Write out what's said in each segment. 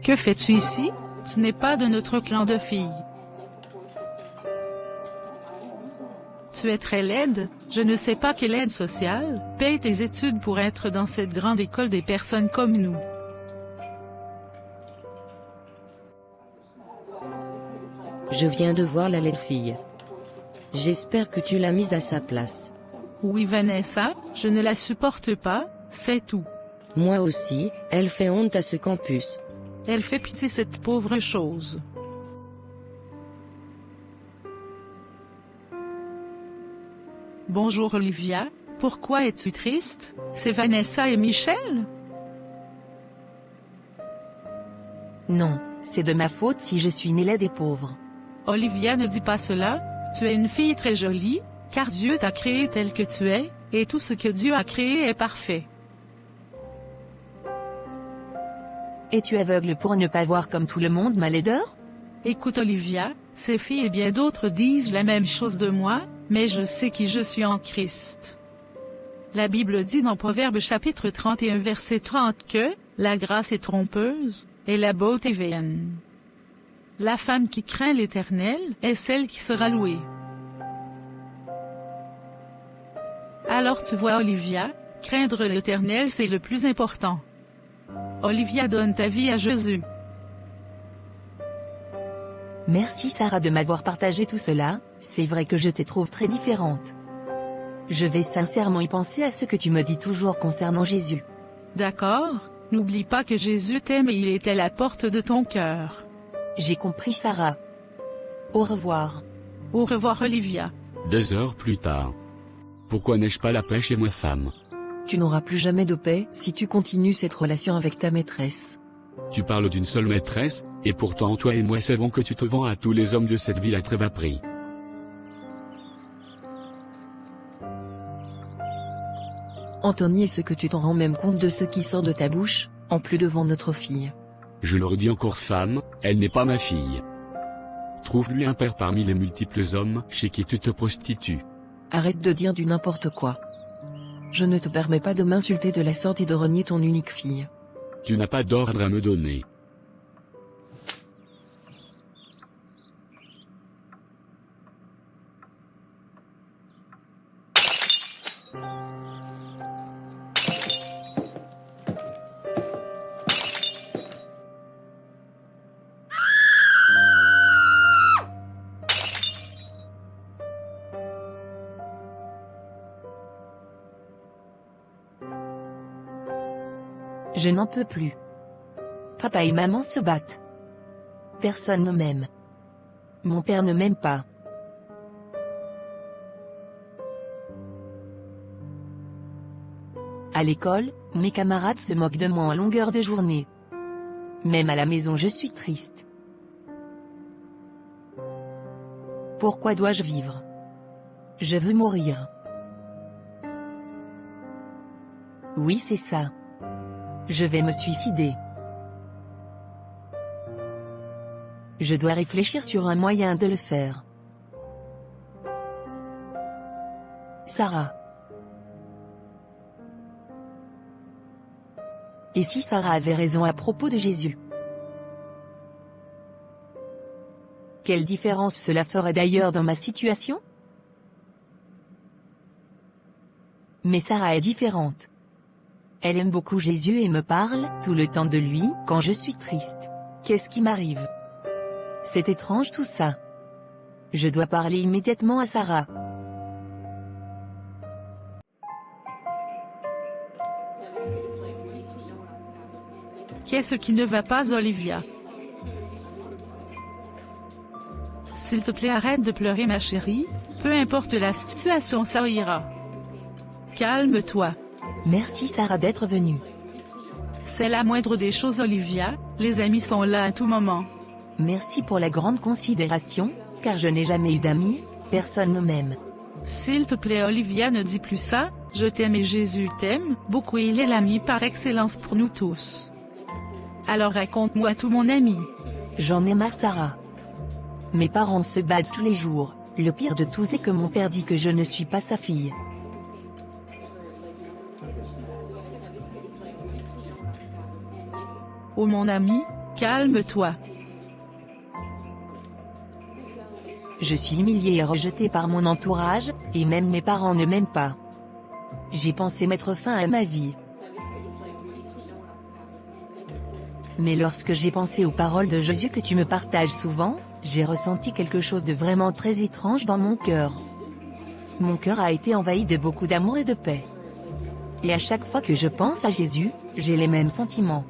Que fais-tu ici? Tu n'es pas de notre clan de filles. Tu es très laide, je ne sais pas quelle aide sociale, paye tes études pour être dans cette grande école des personnes comme nous. Je viens de voir la laide fille. J'espère que tu l'as mise à sa place. Oui Vanessa, je ne la supporte pas, c'est tout. Moi aussi, elle fait honte à ce campus. Elle fait pitié cette pauvre chose. Bonjour Olivia, pourquoi es-tu triste? C'est Vanessa et Michel? Non, c'est de ma faute si je suis née laide et pauvre. Olivia ne dis pas cela, tu es une fille très jolie, car Dieu t'a créée telle que tu es, et tout ce que Dieu a créé est parfait. Es-tu aveugle pour ne pas voir comme tout le monde ma laideur? Écoute Olivia, ces filles et bien d'autres disent la même chose de moi, mais je sais qui je suis en Christ. La Bible dit dans Proverbes chapitre 31 verset 30 que « La grâce est trompeuse, et la beauté vaine. » La femme qui craint l'Éternel est celle qui sera louée. Alors tu vois Olivia, craindre l'Éternel c'est le plus important. Olivia donne ta vie à Jésus. Merci Sarah de m'avoir partagé tout cela, c'est vrai que je te trouve très différente. Je vais sincèrement y penser à ce que tu me dis toujours concernant Jésus. D'accord, n'oublie pas que Jésus t'aime et il est à la porte de ton cœur. J'ai compris Sarah. Au revoir. Au revoir Olivia. 2 heures plus tard. Pourquoi n'ai-je pas la paix chez ma femme? Tu n'auras plus jamais de paix si tu continues cette relation avec ta maîtresse. Tu parles d'une seule maîtresse, et pourtant toi et moi savons que tu te vends à tous les hommes de cette ville à très bas prix. Anthony, est-ce que tu t'en rends même compte de ce qui sort de ta bouche, en plus devant notre fille? Je le redis encore femme, elle n'est pas ma fille. Trouve-lui un père parmi les multiples hommes chez qui tu te prostitues. Arrête de dire du n'importe quoi. Je ne te permets pas de m'insulter de la sorte et de renier ton unique fille. Tu n'as pas d'ordre à me donner. Je n'en peux plus. Papa et maman se battent. Personne ne m'aime. Mon père ne m'aime pas. À l'école, mes camarades se moquent de moi en longueur de journée. Même à la maison je suis triste. Pourquoi dois-je vivre? Je veux mourir. Oui, c'est ça. Je vais me suicider. Je dois réfléchir sur un moyen de le faire. Sarah. Et si Sarah avait raison à propos de Jésus? Quelle différence cela ferait d'ailleurs dans ma situation? Mais Sarah est différente. Elle aime beaucoup Jésus et me parle tout le temps de lui quand je suis triste. Qu'est-ce qui m'arrive? C'est étrange tout ça. Je dois parler immédiatement à Sarah. Qu'est-ce qui ne va pas Olivia? S'il te plaît arrête de pleurer ma chérie, peu importe la situation ça ira. Calme-toi. Merci Sarah d'être venue. C'est la moindre des choses Olivia, les amis sont là à tout moment. Merci pour la grande considération, car je n'ai jamais eu d'amis, personne ne m'aime. S'il te plaît Olivia ne dis plus ça, je t'aime et Jésus t'aime, beaucoup et il est l'ami par excellence pour nous tous. Alors raconte-moi tout mon ami. J'en ai marre Sarah. Mes parents se battent tous les jours, le pire de tout c'est que mon père dit que je ne suis pas sa fille. Oh mon ami, Calme-toi. Je suis humiliée et rejetée par mon entourage, et même mes parents ne m'aiment pas. J'ai pensé mettre fin à ma vie. Mais lorsque j'ai pensé aux paroles de Jésus que tu me partages souvent, j'ai ressenti quelque chose de vraiment très étrange dans mon cœur. Mon cœur a été envahi de beaucoup d'amour et de paix. Et à chaque fois que je pense à Jésus, j'ai les mêmes sentiments.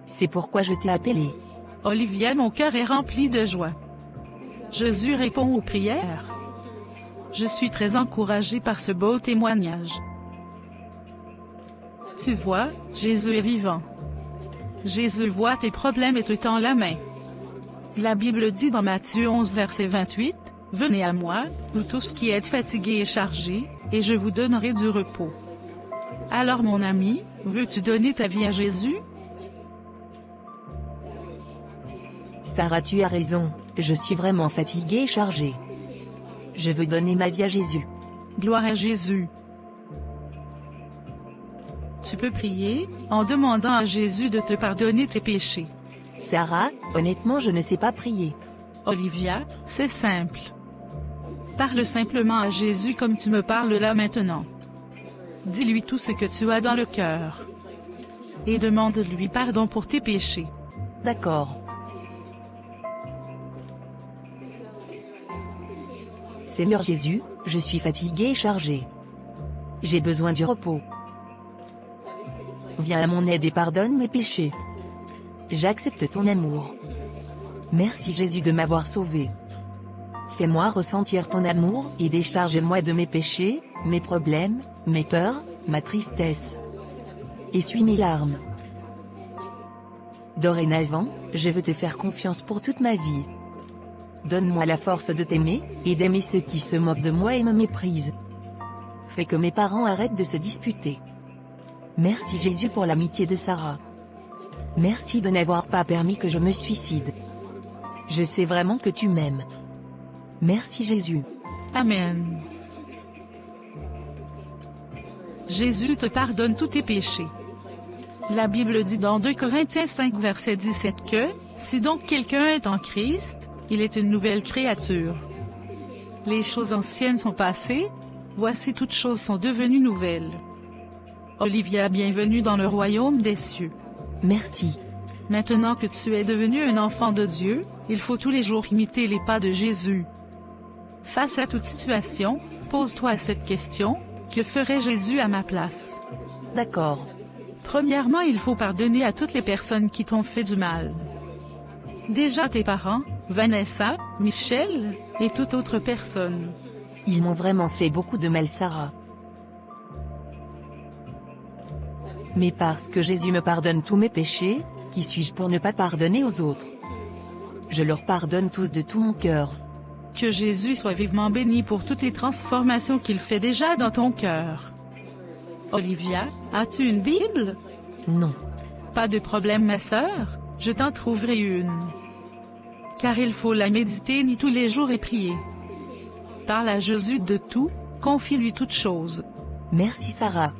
C'est pourquoi je t'ai appelé. Olivia, mon cœur est rempli de joie. Jésus répond aux prières. Je suis très encouragée par ce beau témoignage. Tu vois, Jésus est vivant. Jésus voit tes problèmes et te tend la main. La Bible dit dans Matthieu 11 verset 28, « Venez à moi, vous tous qui êtes fatigués et chargés, et je vous donnerai du repos. » Alors mon ami, veux-tu donner ta vie à Jésus? Sarah, tu as raison, je suis vraiment fatiguée et chargée. Je veux donner ma vie à Jésus. Gloire à Jésus. Tu peux prier, en demandant à Jésus de te pardonner tes péchés. Sarah, honnêtement je ne sais pas prier. Olivia, c'est simple. Parle simplement à Jésus comme tu me parles là maintenant. Dis-lui tout ce que tu as dans le cœur. Et demande-lui pardon pour tes péchés. D'accord. Seigneur Jésus, je suis fatiguée et chargée. J'ai besoin du repos. Viens à mon aide et pardonne mes péchés. J'accepte ton amour. Merci Jésus de m'avoir sauvé. Fais-moi ressentir ton amour et décharge-moi de mes péchés, mes problèmes, mes peurs, ma tristesse. Essuie mes larmes. Dorénavant, je veux te faire confiance pour toute ma vie. Donne-moi la force de t'aimer, et d'aimer ceux qui se moquent de moi et me méprisent. Fais que mes parents arrêtent de se disputer. Merci Jésus pour l'amitié de Sarah. Merci de n'avoir pas permis que je me suicide. Je sais vraiment que tu m'aimes. Merci Jésus. Amen. Jésus te pardonne tous tes péchés. La Bible dit dans 2 Corinthiens 5 verset 17 que, si donc quelqu'un est en Christ, il est une nouvelle créature. Les choses anciennes sont passées, voici toutes choses sont devenues nouvelles. Olivia, bienvenue dans le royaume des cieux. Merci. Maintenant que tu es devenu un enfant de Dieu, il faut tous les jours imiter les pas de Jésus. Face à toute situation, pose-toi cette question, que ferait Jésus à ma place? D'accord. Premièrement, il faut pardonner à toutes les personnes qui t'ont fait du mal. Déjà tes parents, Vanessa, Michel, et toute autre personne. Ils m'ont vraiment fait beaucoup de mal Sarah. Mais parce que Jésus me pardonne tous mes péchés, qui suis-je pour ne pas pardonner aux autres? Je leur pardonne tous de tout mon cœur. Que Jésus soit vivement béni pour toutes les transformations qu'il fait déjà dans ton cœur. Olivia, as-tu une Bible? Non. Pas de problème ma sœur, je t'en trouverai une. Car il faut la méditer ni tous les jours et prier. Parle à Jésus de tout, confie-lui toutes choses. Merci Sarah.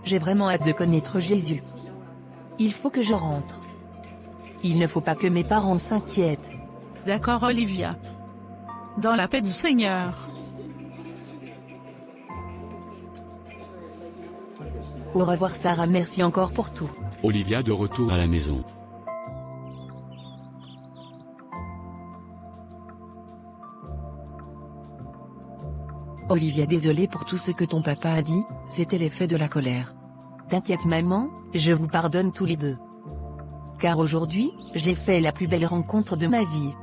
J'ai vraiment hâte de connaître Jésus. Il faut que je rentre. Il ne faut pas que mes parents s'inquiètent. D'accord Olivia. Dans la paix du Seigneur. Au revoir Sarah, merci encore pour tout. Olivia de retour à la maison. Olivia, désolée pour tout ce que ton papa a dit, c'était l'effet de la colère. T'inquiète maman, je vous pardonne tous les deux. Car aujourd'hui, j'ai fait la plus belle rencontre de ma vie.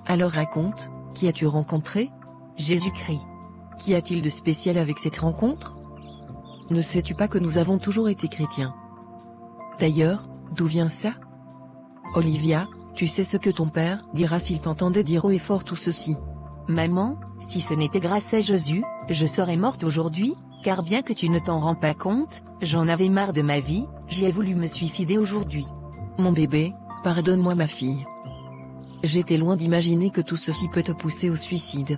Alors raconte, qui as-tu rencontré? Jésus-Christ. Qu'y a-t-il de spécial avec cette rencontre? Ne sais-tu pas que nous avons toujours été chrétiens? D'ailleurs, d'où vient ça? Olivia, tu sais ce que ton père dira s'il t'entendait dire haut et fort tout ceci? Maman, si ce n'était grâce à Jésus, je serais morte aujourd'hui, car bien que tu ne t'en rends pas compte, j'en avais marre de ma vie, j'ai voulu me suicider aujourd'hui. Mon bébé, pardonne-moi ma fille. J'étais loin d'imaginer que tout ceci peut te pousser au suicide.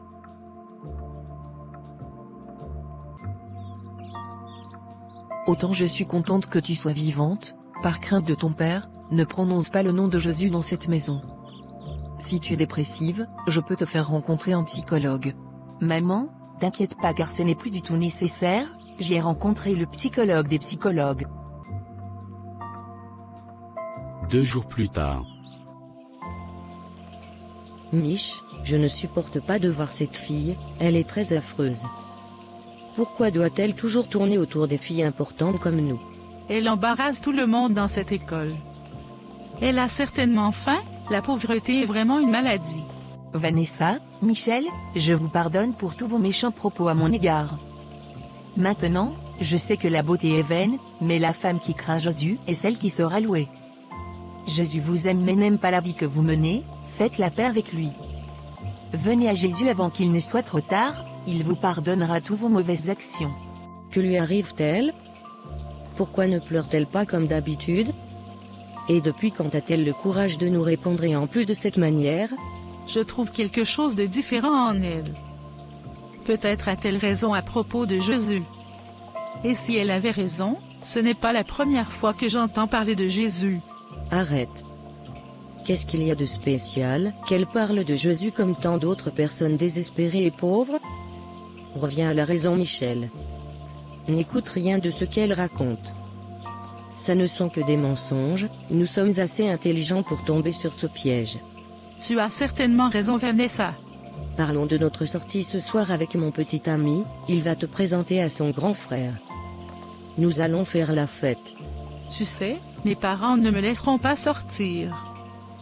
Autant je suis contente que tu sois vivante, par crainte de ton père, Ne prononce pas le nom de Jésus dans cette maison. Si tu es dépressive, je peux te faire rencontrer un psychologue. Maman, t'inquiète pas car ce n'est plus du tout nécessaire, j'ai rencontré le psychologue des psychologues. 2 jours plus tard. Mich, je ne supporte pas de voir cette fille, elle est très affreuse. Pourquoi doit-elle toujours tourner autour des filles importantes comme nous? Elle embarrasse tout le monde dans cette école. Elle a certainement faim, la pauvreté est vraiment une maladie. Vanessa, Michel, je vous pardonne pour tous vos méchants propos à mon égard. Maintenant, je sais que la beauté est vaine, mais la femme qui craint Jésus est celle qui sera louée. Jésus vous aime mais n'aime pas la vie que vous menez, faites la paix avec lui. Venez à Jésus avant qu'il ne soit trop tard, il vous pardonnera toutes vos mauvaises actions. Que lui arrive-t-elle? Pourquoi ne pleure-t-elle pas comme d'habitude? Et depuis quand a-t-elle le courage de nous répondre et en plus de cette manière? Je trouve quelque chose de différent en elle. Peut-être a-t-elle raison à propos de Jésus. Et si elle avait raison, ce n'est pas la première fois que j'entends parler de Jésus. Arrête. Qu'est-ce qu'il y a de spécial, qu'elle parle de Jésus comme tant d'autres personnes désespérées et pauvres? Reviens à la raison, Michel. N'écoute rien de ce qu'elle raconte. Ça ne sont que des mensonges, nous sommes assez intelligents pour tomber sur ce piège. Tu as certainement raison, Vanessa. Parlons de notre sortie ce soir avec mon petit ami, il va te présenter à son grand frère. Nous allons faire la fête. Tu sais, mes parents ne me laisseront pas sortir.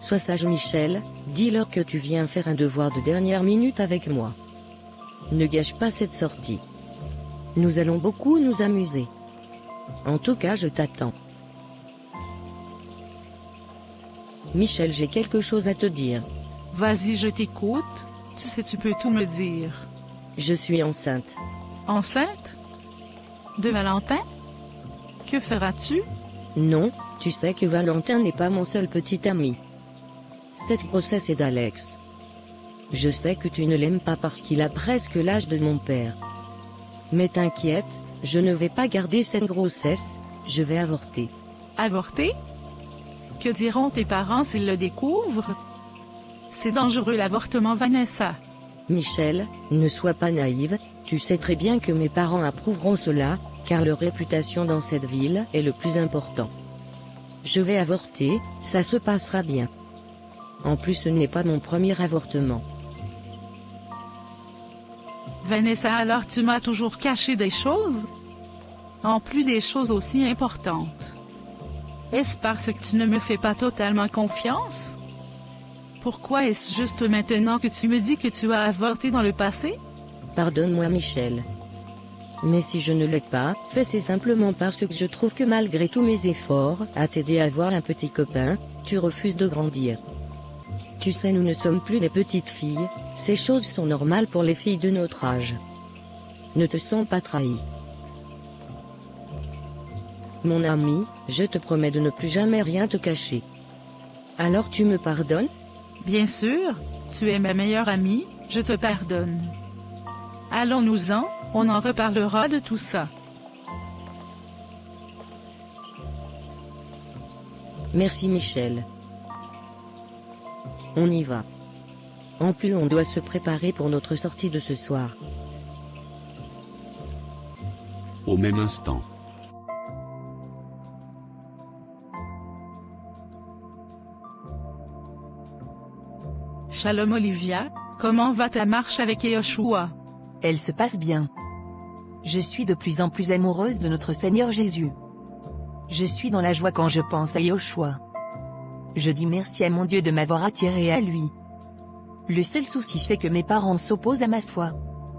Sois sage, Michel, dis-leur que tu viens faire un devoir de dernière minute avec moi. Ne gâche pas cette sortie. Nous allons beaucoup nous amuser. En tout cas, je t'attends. Michel, j'ai quelque chose à te dire. Vas-y, je t'écoute. Tu sais, tu peux tout me dire. Je suis enceinte. Enceinte? De Valentin? Que feras-tu? Non, tu sais que Valentin n'est pas mon seul petit ami. Cette grossesse est d'Alex. Je sais que tu ne l'aimes pas parce qu'il a presque l'âge de mon père. Mais t'inquiète, je ne vais pas garder cette grossesse, je vais avorter. Avorter? Que diront tes parents s'ils le découvrent? C'est dangereux l'avortement, Vanessa. Michel, ne sois pas naïve, tu sais très bien que mes parents approuveront cela, car leur réputation dans cette ville est le plus important. Je vais avorter, ça se passera bien. En plus, ce n'est pas mon premier avortement. Vanessa, alors tu m'as toujours caché des choses? En plus des choses aussi importantes. Est-ce parce que tu ne me fais pas totalement confiance? Pourquoi est-ce juste maintenant que tu me dis que tu as avorté dans le passé? Pardonne-moi, Michel. Mais si je ne l'ai pas fait, c'est simplement parce que je trouve que malgré tous mes efforts à t'aider à avoir un petit copain, tu refuses de grandir. Tu sais, nous ne sommes plus des petites filles, ces choses sont normales pour les filles de notre âge. Ne te sens pas trahi. Mon ami, je te promets de ne plus jamais rien te cacher. Alors tu me pardonnes? Bien sûr, tu es ma meilleure amie, je te pardonne. Allons-nous-en, on en reparlera de tout ça. Merci, Michel. On y va. En plus, on doit se préparer pour notre sortie de ce soir. Au même instant. Shalom Olivia, comment va ta marche avec Yoshua? Elle se passe bien. Je suis de plus en plus amoureuse de notre Seigneur Jésus. Je suis dans la joie quand je pense à Yoshua. Je dis merci à mon Dieu de m'avoir attiré à lui. Le seul souci c'est que mes parents s'opposent à ma foi.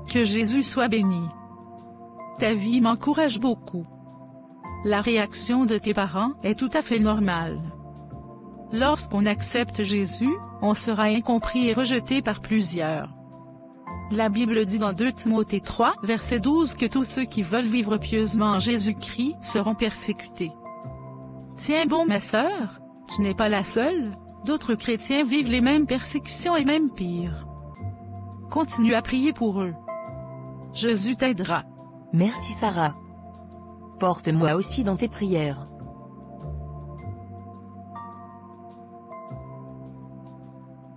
Que Jésus soit béni. Ta vie m'encourage beaucoup. La réaction de tes parents est tout à fait normale. Lorsqu'on accepte Jésus, on sera incompris et rejeté par plusieurs. La Bible dit dans 2 Timothée 3, verset 12 que tous ceux qui veulent vivre pieusement en Jésus-Christ seront persécutés. Tiens bon ma sœur, tu n'es pas la seule, d'autres chrétiens vivent les mêmes persécutions et même pire. Continue à prier pour eux. Jésus t'aidera. Merci Sarah. Porte-moi aussi dans tes prières.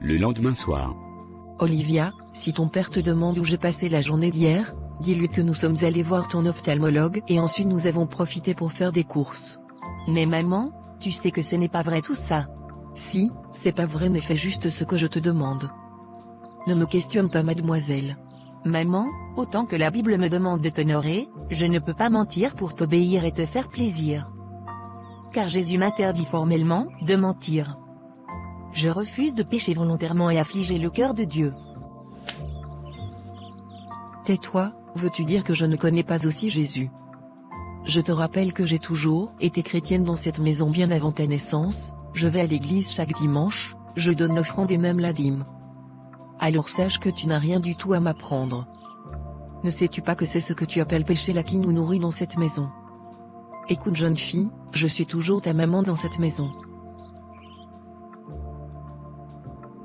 le lendemain soir. Olivia, si ton père te demande où j'ai passé la journée d'hier, dis-lui que nous sommes allés voir ton ophtalmologue et ensuite nous avons profité pour faire des courses. Mais maman, tu sais que ce n'est pas vrai tout ça. Si, c'est pas vrai mais fais juste ce que je te demande. Ne me questionne pas mademoiselle. Maman, autant que la Bible me demande de t'honorer, je ne peux pas mentir pour t'obéir et te faire plaisir. Car Jésus m'interdit formellement de mentir. Je refuse de pécher volontairement et affliger le cœur de Dieu. Tais-toi, veux-tu dire que je ne connais pas aussi Jésus? Je te rappelle que j'ai toujours été chrétienne dans cette maison bien avant ta naissance, je vais à l'église chaque dimanche, je donne l'offrande et même la dîme. Alors sache que tu n'as rien du tout à m'apprendre. Ne sais-tu pas que c'est ce que tu appelles péché là qui nous nourrit dans cette maison? Écoute jeune fille, je suis toujours ta maman dans cette maison.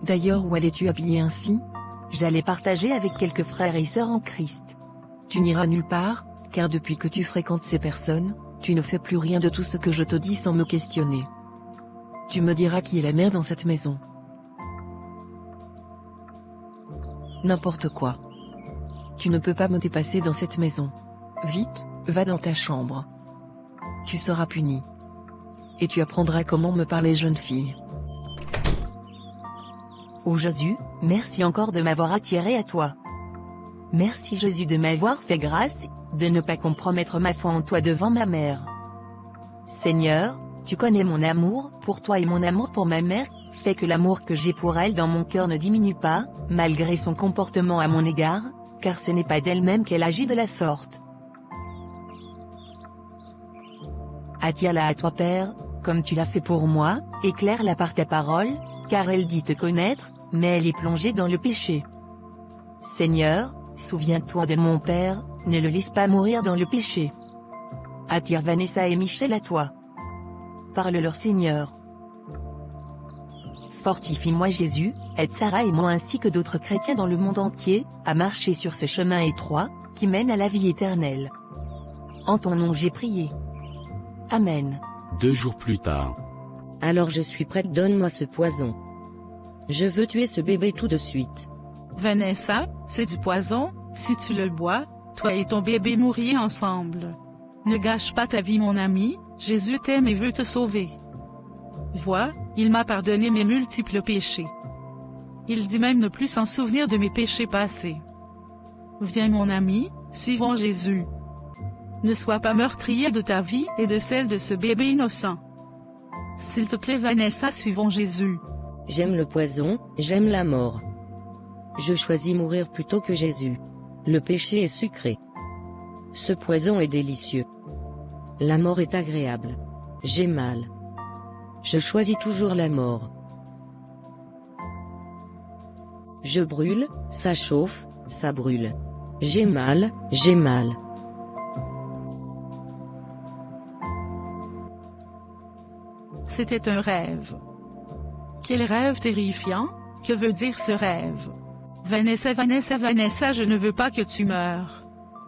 D'ailleurs où allais-tu habillée ainsi? J'allais partager avec quelques frères et sœurs en Christ. Tu n'iras nulle part, car depuis que tu fréquentes ces personnes, tu ne fais plus rien de tout ce que je te dis sans me questionner. Tu me diras qui est la mère dans cette maison. N'importe quoi. Tu ne peux pas me dépasser dans cette maison. Vite, va dans ta chambre. Tu seras puni. Et tu apprendras comment me parler jeune fille. Ô Jésus, merci encore de m'avoir attiré à toi. Merci Jésus de m'avoir fait grâce, de ne pas compromettre ma foi en toi devant ma mère. Seigneur, tu connais mon amour pour toi et mon amour pour ma mère, fait que l'amour que j'ai pour elle dans mon cœur ne diminue pas, malgré son comportement à mon égard, car ce n'est pas d'elle-même qu'elle agit de la sorte. Attire-la à toi Père, comme tu l'as fait pour moi, éclaire-la par ta parole, car elle dit te connaître, mais elle est plongée dans le péché. Seigneur, souviens-toi de mon Père, ne le laisse pas mourir dans le péché. Attire Vanessa et Michel à toi. Parle-leur Seigneur. Fortifie-moi Jésus, aide Sarah et moi ainsi que d'autres chrétiens dans le monde entier, à marcher sur ce chemin étroit, qui mène à la vie éternelle. En ton nom j'ai prié. Amen. 2 jours plus tard. Alors je suis prête, donne-moi ce poison. Je veux tuer ce bébé tout de suite. Vanessa, c'est du poison, si tu le bois, toi et ton bébé mourriez ensemble. Ne gâche pas ta vie mon ami, Jésus t'aime et veut te sauver. Vois, il m'a pardonné mes multiples péchés. Il dit même ne plus s'en souvenir de mes péchés passés. Viens mon ami, suivons Jésus. Ne sois pas meurtrier de ta vie et de celle de ce bébé innocent. S'il te plaît Vanessa, suivons Jésus. J'aime le poison, j'aime la mort. Je choisis mourir plutôt que Jésus. Le péché est sucré. Ce poison est délicieux. La mort est agréable. J'ai mal. Je choisis toujours la mort. Je brûle, ça chauffe, ça brûle. J'ai mal, j'ai mal. C'était un rêve. Quel rêve terrifiant, que veut dire ce rêve? Vanessa, Vanessa, Vanessa, je ne veux pas que tu meures.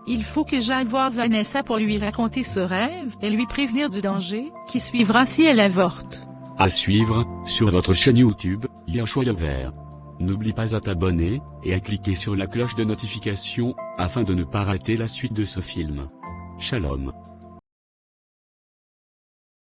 Il faut que j'aille voir Vanessa pour lui raconter ce rêve et lui prévenir du danger qui suivra si elle avorte. À suivre, sur notre chaîne YouTube, Yahshua le Vert. N'oublie pas à t'abonner, et à cliquer sur la cloche de notification, afin de ne pas rater la suite de ce film. Shalom.